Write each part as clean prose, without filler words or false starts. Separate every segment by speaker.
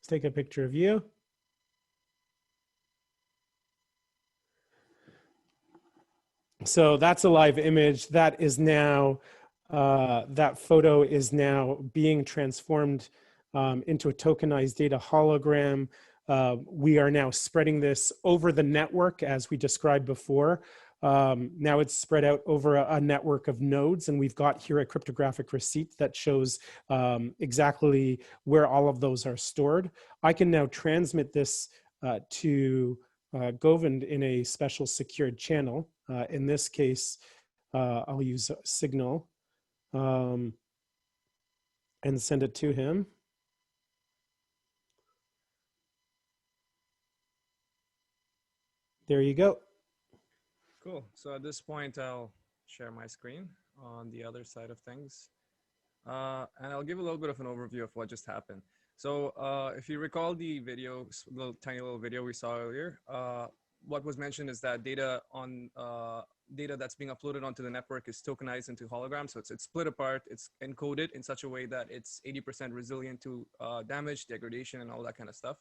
Speaker 1: Let's take a picture of you. So that's a live image that is now, that photo is now being transformed into a tokenized data hologram. We are now spreading this over the network as we described before. Now it's spread out over a network of nodes, and we've got here a cryptographic receipt that shows exactly where all of those are stored. I can now transmit this to Govind in a special secured channel. In this case, I'll use Signal and send it to him. There you go.
Speaker 2: Cool. So at this point, I'll share my screen on the other side of things. And I'll give a little bit of an overview of what just happened. So if you recall the video, tiny little video we saw earlier, what was mentioned is that data that's being uploaded onto the network is tokenized into holograms. So it's split apart, it's encoded in such a way that it's 80% resilient to damage, degradation, and all that kind of stuff.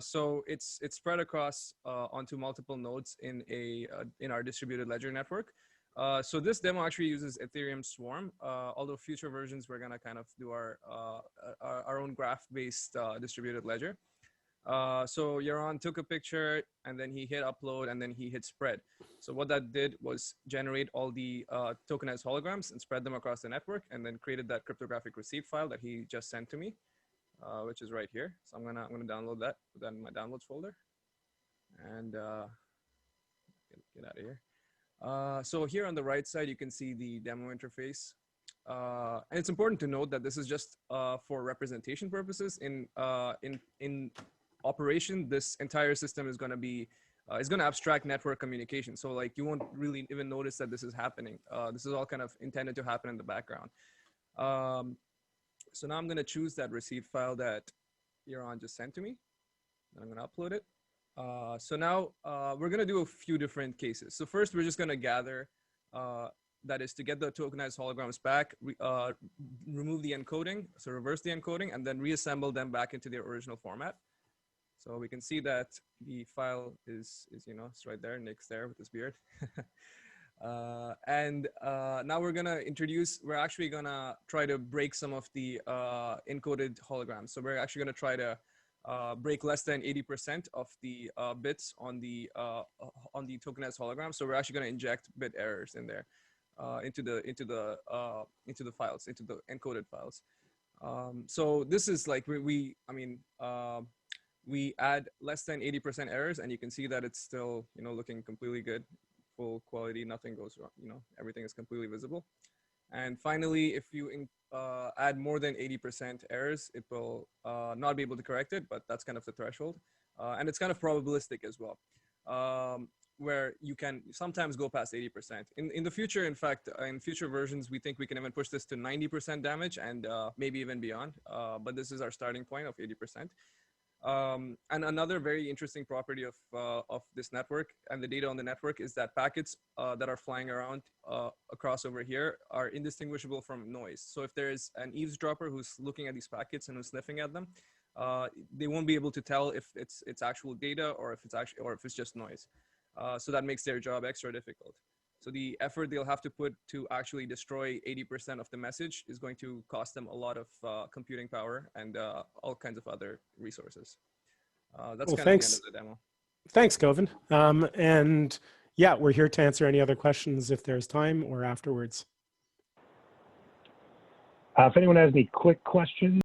Speaker 2: So it's spread across onto multiple nodes in our distributed ledger network. So this demo actually uses Ethereum Swarm, although future versions we're gonna kind of do our own graph-based distributed ledger. So Yaron took a picture and then he hit upload and then he hit spread. So what that did was generate all the tokenized holograms and spread them across the network, and then created that cryptographic receipt file that he just sent to me, which is right here. So I'm gonna download that, put that in my downloads folder, and get out of here. So here on the right side, you can see the demo interface. And it's important to note that this is just for representation purposes. In operation, this entire system is going to be abstract network communication. So like you won't really even notice that this is happening. This is all kind of intended to happen in the background. So now I'm going to choose that receipt file that Yaron just sent to me. I'm going to upload it. So now we're going to do a few different cases. So first, we're just going to gather, that is to get the tokenized holograms back, remove the encoding, so reverse the encoding, and then reassemble them back into their original format. So we can see that the file is it's right there, Nick's there with his beard. And now we're actually gonna try to break some of the encoded holograms. So we're actually gonna try to break less than 80% of the bits on the tokenized hologram. So we're actually going to inject bit errors in there into the files, into the encoded files. So this is like we add less than 80% errors, and you can see that it's still looking completely good, full quality, nothing goes wrong. Everything is completely visible. And finally, if you add more than 80% errors, it will not be able to correct it, but that's kind of the threshold. And it's kind of probabilistic as well, where you can sometimes go past 80%. In the future, in fact, in future versions, we think we can even push this to 90% damage and maybe even beyond. But this is our starting point of 80%. And another very interesting property of this network and the data on the network is that packets that are flying around across over here are indistinguishable from noise. So if there is an eavesdropper who's looking at these packets and who's sniffing at them, they won't be able to tell if it's actual data or if it's just noise. So that makes their job extra difficult. So the effort they'll have to put to actually destroy 80% of the message is going to cost them a lot of computing power and all kinds of other resources. That's kind of the end of the demo.
Speaker 1: Thanks, Govind. And yeah, we're here to answer any other questions if there's time or afterwards.
Speaker 3: If anyone has any quick questions.